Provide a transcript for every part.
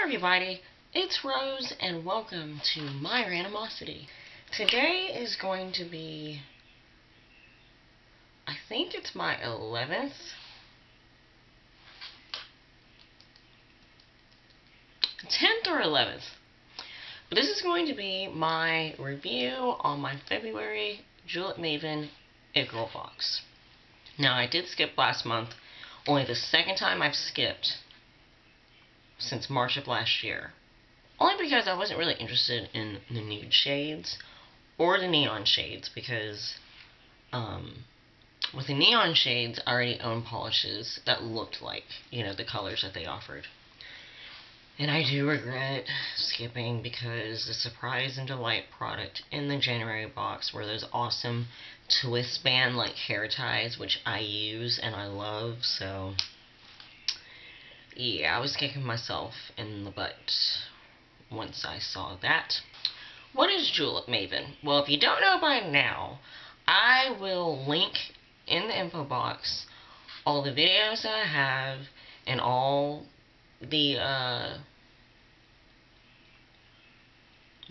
everybody, it's Rose and welcome to my randomosity. Today is going to be, I think it's my 11th or 11th. But this is going to be my review on my February Julep Maven It Girl box. Now I did skip last month, only the second time I've skipped since March of last year. Only because I wasn't really interested in the nude shades or the neon shades, because with the neon shades I already own polishes that looked like, the colors that they offered. And I do regret skipping, because the Surprise and Delight product in the January box were those awesome twist band like hair ties, which I use and I love, so yeah, I was kicking myself in the butt once I saw that. What is Julep Maven? Well, if you don't know by now, I will link in the info box all the videos that I have and all the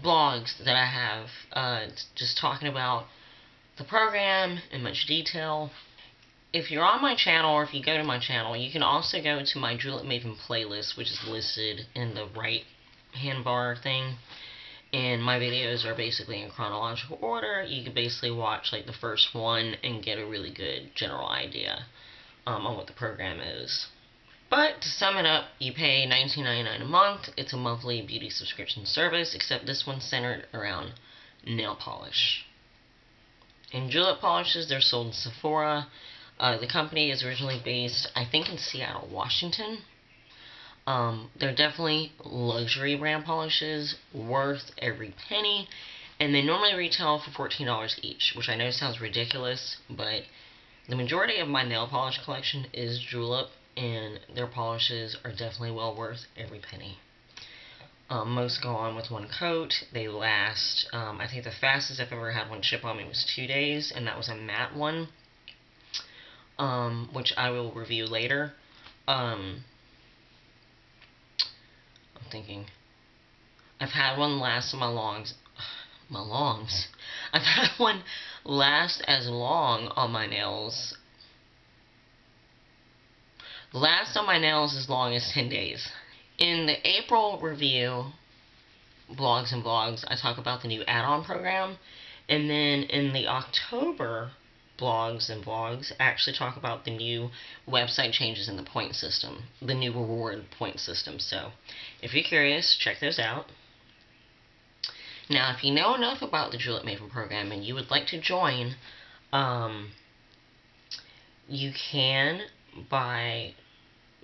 blogs that I have just talking about the program in much detail. If you're on my channel, or if you go to my channel, you can also go to my Julep Maven playlist, which is listed in the right hand bar thing. And my videos are basically in chronological order. You can basically watch like the first one and get a really good general idea on what the program is. But to sum it up, you pay $19.99 a month. It's a monthly beauty subscription service, except this one's centered around nail polish. And Julep polishes, they're sold in Sephora. The company is originally based, I think, in Seattle, Washington. They're definitely luxury brand polishes, worth every penny, and they normally retail for $14 each, which I know sounds ridiculous, but the majority of my nail polish collection is Julep, and their polishes are definitely well worth every penny. Most go on with one coat. They last, I think the fastest I've ever had one ship on me was 2 days, and that was a matte one, which I will review later. I'm thinking, I've had one last on my longs. I've had one last as long on my nails. Last on my nails as long as 10 days. In the April review, blogs and vlogs, I talk about the new add-on program. And then in the October blogs and vlogs, I actually talk about the new website changes in the point system. The new reward point system. So, if you're curious, check those out. Now, if you know enough about the Julep Maven program and you would like to join, you can by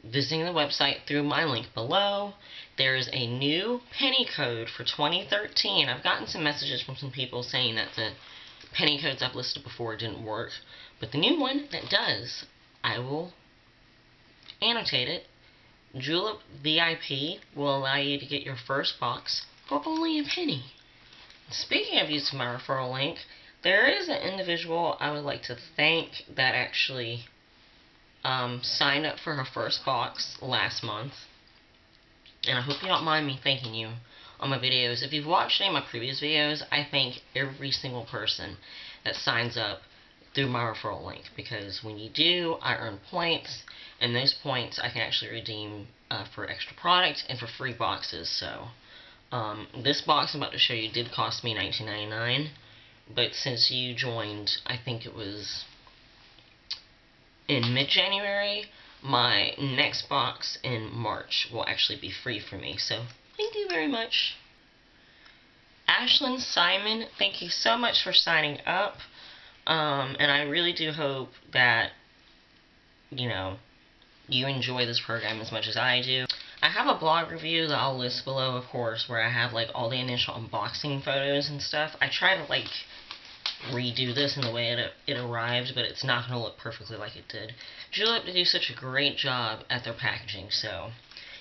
visiting the website through my link below. There's a new penny code for 2013. I've gotten some messages from some people saying that the penny codes I've listed before didn't work, but the new one that does, I will annotate it. Julep VIP will allow you to get your first box for only a penny. Speaking of using my referral link, there is an individual I would like to thank that actually signed up for her first box last month, and I hope you don't mind me thanking you on my videos. If you've watched any of my previous videos, I thank every single person that signs up through my referral link, because when you do, I earn points, and those points I can actually redeem for extra product and for free boxes. So this box I'm about to show you did cost me $19.99, but since you joined, I think it was in mid-January, my next box in March will actually be free for me. So thank you very much. Ashlyn Simon, thank you so much for signing up. And I really do hope that, you enjoy this program as much as I do. I have a blog review that I'll list below, of course, where I have like all the initial unboxing photos and stuff. I try to like redo this in the way it arrived, but it's not going to look perfectly like it did. Julep do such a great job at their packaging, so,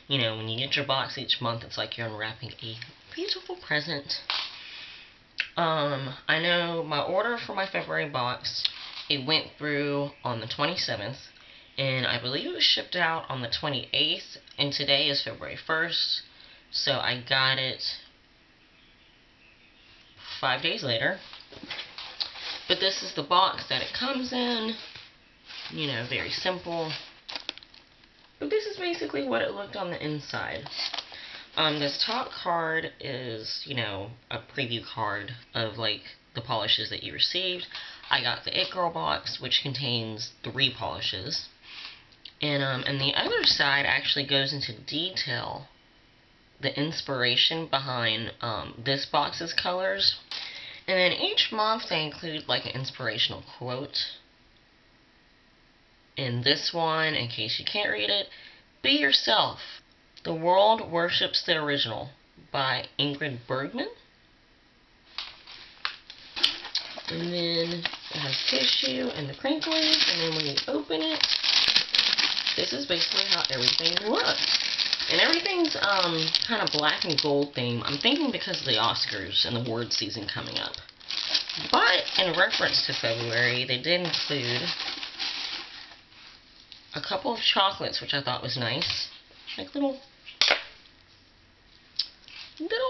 when you get your box each month, it's like you're unwrapping a beautiful present. I know my order for my February box, it went through on the 27th, and I believe it was shipped out on the 28th, and today is February 1st, So I got it 5 days later. But this is the box that it comes in. You know, very simple. But this is basically what it looked on the inside. This top card is, you know, a preview card of, like, the polishes that you received. I got the It Girl box, which contains 3 polishes. And the other side actually goes into detail the inspiration behind this box's colors. And then each month they include, like, an inspirational quote. In this one, in case you can't read it, "Be yourself. The world worships the original," by Ingrid Bergman. And then it has tissue and the crinklings, and then when you open it, this is basically how everything looks. And everything's kind of black and gold theme. I'm thinking because of the Oscars and the award season coming up. But in reference to February, they did include a couple of chocolates, which I thought was nice. Like little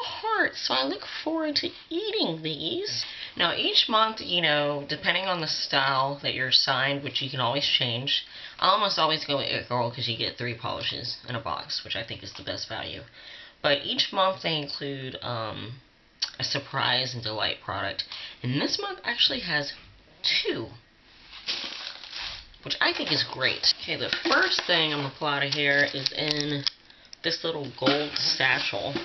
hearts. So I look forward to eating these. Now each month, you know, depending on the style that you're assigned, which you can always change, I almost always go with It Girl because you get 3 polishes in a box, which I think is the best value. But each month they include a surprise and delight product. And this month actually has 2, which I think is great. Okay, the first thing I'm going to pull out of here is in this little gold satchel.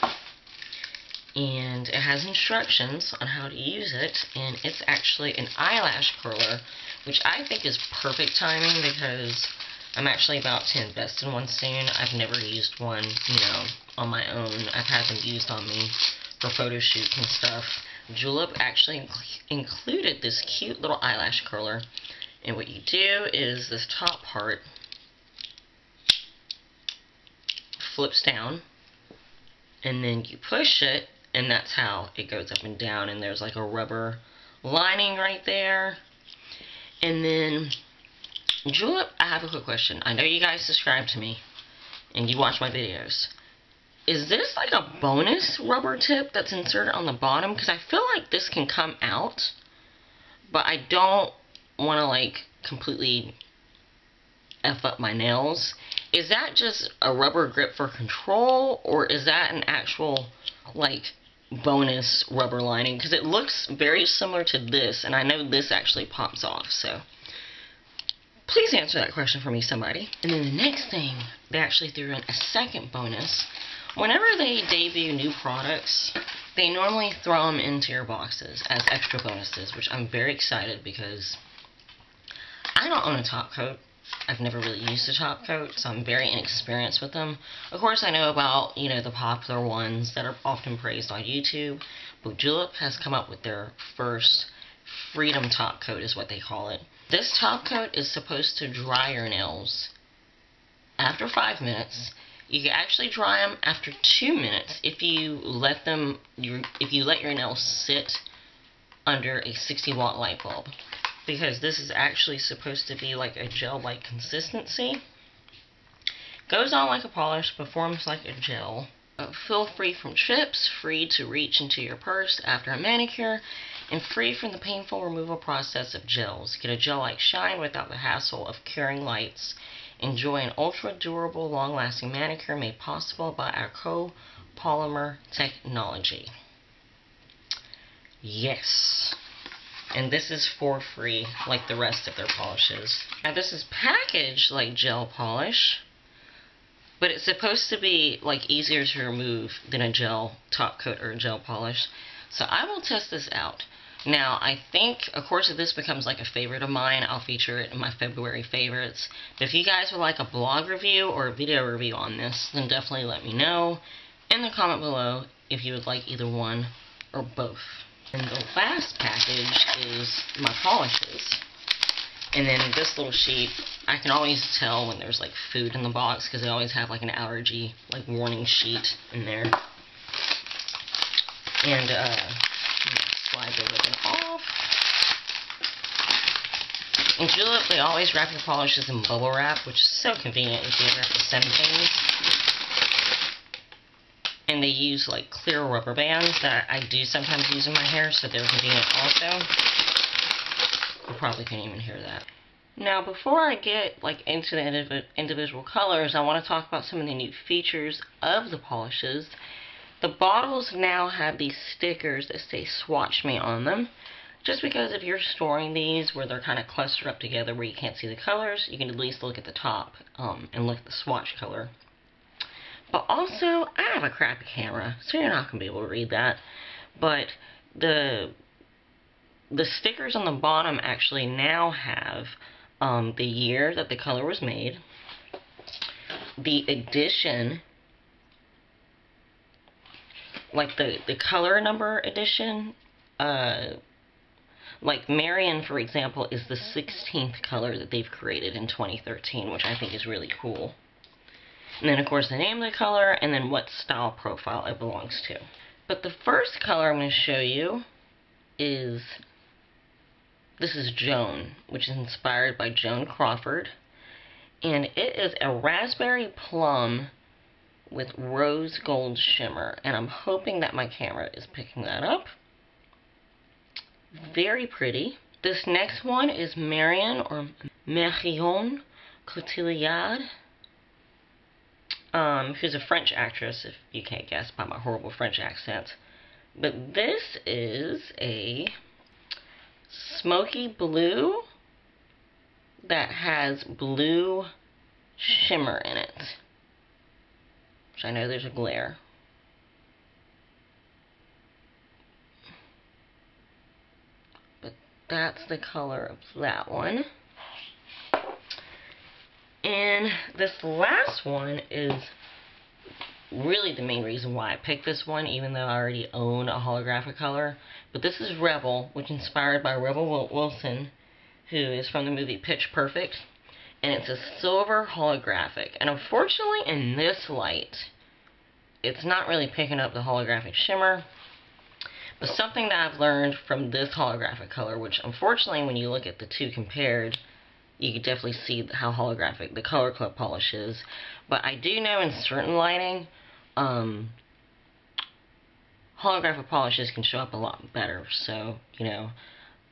And it has instructions on how to use it, and it's actually an eyelash curler, which I think is perfect timing because I'm actually about to invest in one soon. I've never used one, you know, on my own. I've had them used on me for photo shoots and stuff. Julep actually included this cute little eyelash curler, and what you do is this top part flips down, and then you push it, and that's how it goes up and down, and there's like a rubber lining right there. And then, Julep, I have a quick question. I know you guys subscribe to me, and you watch my videos. Is this like a bonus rubber tip that's inserted on the bottom? Because I feel like this can come out, but I don't want to like completely F up my nails. Is that just a rubber grip for control, or is that an actual like bonus rubber lining? Because it looks very similar to this, and I know this actually pops off, so please answer that question for me, somebody. And then the next thing, they actually threw in a second bonus. Whenever they debut new products, they normally throw them into your boxes as extra bonuses, which I'm very excited because I don't own a top coat. I've never really used a top coat, so I'm very inexperienced with them. Of course, I know about, you know, the popular ones that are often praised on YouTube, but Julep has come up with their first Freedom top coat, is what they call it. This top coat is supposed to dry your nails after 5 minutes. You can actually dry them after 2 minutes if you let them, if you let your nails sit under a 60-watt light bulb. Because this is actually supposed to be like a gel-like consistency. Goes on like a polish, but forms like a gel. Feel free from chips, free to reach into your purse after a manicure, and free from the painful removal process of gels. Get a gel-like shine without the hassle of curing lights. Enjoy an ultra-durable, long-lasting manicure made possible by our copolymer technology. Yes. And this is for free, like the rest of their polishes. Now this is packaged like gel polish, but it's supposed to be like easier to remove than a gel top coat or a gel polish. So I will test this out. Now I think, of course, if this becomes like a favorite of mine, I'll feature it in my February favorites. But if you guys would like a blog review or a video review on this, then definitely let me know in the comment below if you would like either one or both. And the last package is my polishes. And then this little sheet, I can always tell when there's like food in the box because they always have like an allergy like warning sheet in there. And slide the ribbon off. In Julep, they always wrap your polishes in bubble wrap, which is so convenient if you ever have to send things. And they use like clear rubber bands that I do sometimes use in my hair, so they're convenient also. You probably can't even hear that. Now, before I get like into the individual colors, I want to talk about some of the new features of the polishes. The bottles now have these stickers that say "Swatch Me" on them. Just because if you're storing these where they're kind of clustered up together where you can't see the colors, you can at least look at the top and look at the swatch color. But also, I have a crappy camera, so you're not going to be able to read that. But the stickers on the bottom actually now have the year that the color was made, the edition, like the color number edition. Like Marion, for example, is the 16th color that they've created in 2013, which I think is really cool. And then, of course, the name of the color, and then what style profile it belongs to. But the first color I'm going to show you is, this is Joan, which is inspired by Joan Crawford. And it is a raspberry plum with rose gold shimmer. And I'm hoping that my camera is picking that up. Very pretty. This next one is Marion, or Marion Cotillard, who's a French actress, if you can't guess by my horrible French accent. But this is a smoky blue that has blue shimmer in it. Which I know there's a glare. That's the color of that one. And this last one is really the main reason why I picked this one, even though I already own a holographic color. But this is Rebel, which is inspired by Rebel Wilson, who is from the movie Pitch Perfect. And it's a silver holographic. And unfortunately, in this light, it's not really picking up the holographic shimmer. But something that I've learned from this holographic color, which unfortunately when you look at the two compared, you can definitely see how holographic the Color Club polish is. But I do know in certain lighting, holographic polishes can show up a lot better. So, you know,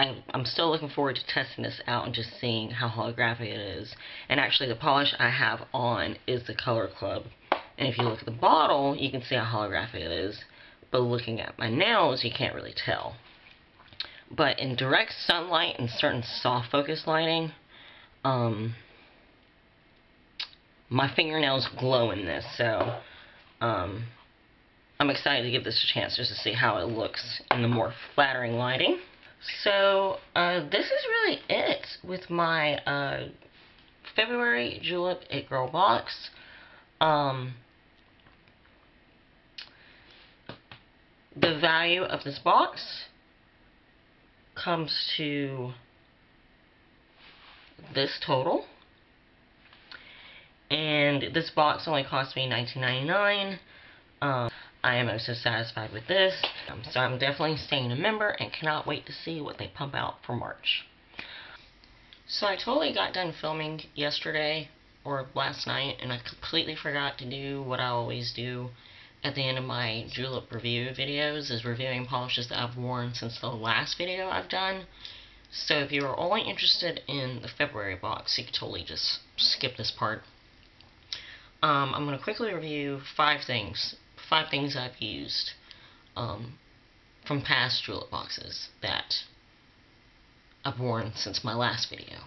I'm still looking forward to testing this out and just seeing how holographic it is. And actually the polish I have on is the Color Club. And if you look at the bottle, you can see how holographic it is. But looking at my nails, you can't really tell. But in direct sunlight and certain soft focus lighting, my fingernails glow in this. So I'm excited to give this a chance just to see how it looks in the more flattering lighting. So this is really it with my February Julep It Girl box. The value of this box comes to this total, and this box only cost me $19.99. I am also satisfied with this, so I'm definitely staying a member and cannot wait to see what they pump out for March. So I totally got done filming yesterday or last night, and I completely forgot to do what I always do at the end of my julep review videos, is reviewing polishes that I've worn since the last video I've done. So if you're only interested in the February box, you can totally just skip this part. I'm going to quickly review 5 things I've used from past julep boxes that I've worn since my last video.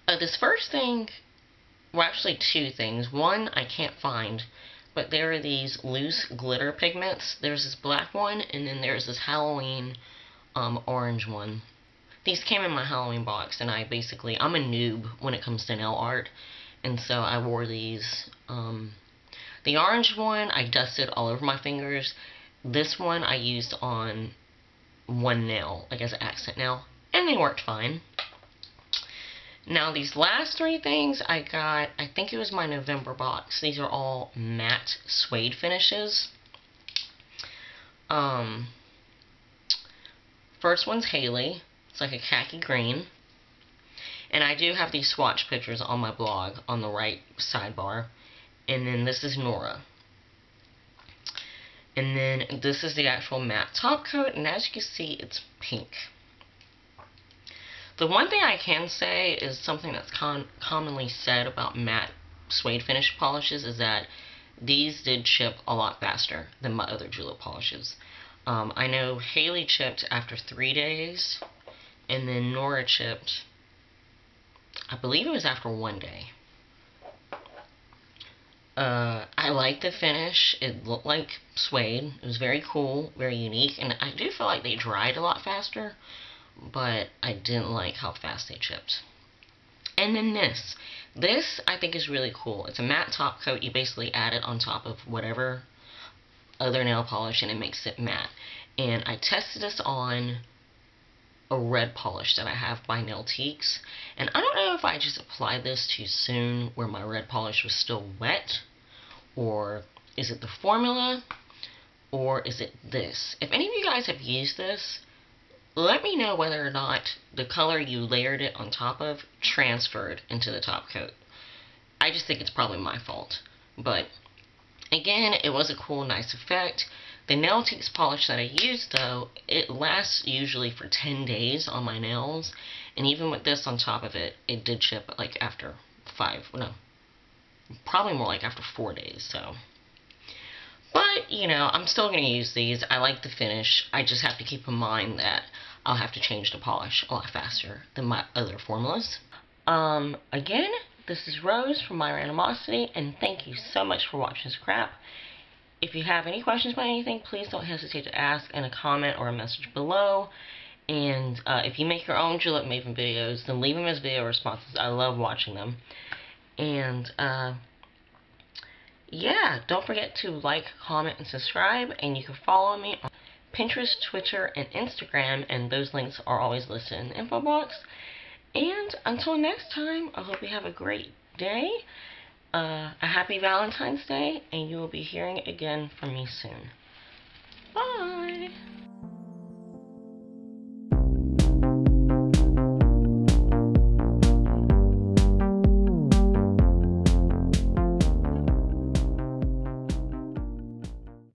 This first thing, well actually 2 things. One I can't find, but there are these loose glitter pigments. There's this black one, and then there's this Halloween orange one. These came in my Halloween box, and I'm a noob when it comes to nail art, and so I wore these. The orange one I dusted all over my fingers. This one I used on one nail, like as an accent nail, and they worked fine. Now these last 3 things I got, I think it was my November box. These are all matte suede finishes. First one's Haley. It's like a khaki green. And I do have these swatch pictures on my blog on the right sidebar. And then this is Nora. And then this is the actual matte top coat, and as you can see, it's pink. The one thing I can say is something that's commonly said about matte suede finish polishes is that these did chip a lot faster than my other Julep polishes. I know Haley chipped after 3 days, and then Nora chipped, I believe it was after 1 day. I like the finish. It looked like suede. It was very cool, very unique, and I do feel like they dried a lot faster, but I didn't like how fast they chipped. And then this. This, I think, is really cool. It's a matte top coat. You basically add it on top of whatever other nail polish, and it makes it matte. And I tested this on a red polish that I have by Nailtiques, and I don't know if I just applied this too soon where my red polish was still wet, or is it the formula, or is it this? If any of you guys have used this, let me know whether or not the color you layered it on top of transferred into the top coat. I just think it's probably my fault, but again, it was a cool, nice effect. The Nailtiques polish that I used, though, it lasts usually for 10 days on my nails, and even with this on top of it, it did chip like after probably more like after 4 days, so. But, you know, I'm still going to use these. I like the finish. I just have to keep in mind that I'll have to change the polish a lot faster than my other formulas. Again, this is Rose from My Randomosity, and thank you so much for watching this crap. If you have any questions about anything, please don't hesitate to ask in a comment or a message below. And if you make your own Julep Maven videos, then leave them as video responses. I love watching them. And, yeah, don't forget to like, comment, and subscribe. And you can follow me on Pinterest, Twitter, and Instagram. And those links are always listed in the info box. And until next time, I hope you have a great day. A happy Valentine's Day, and you will be hearing again from me soon. Bye!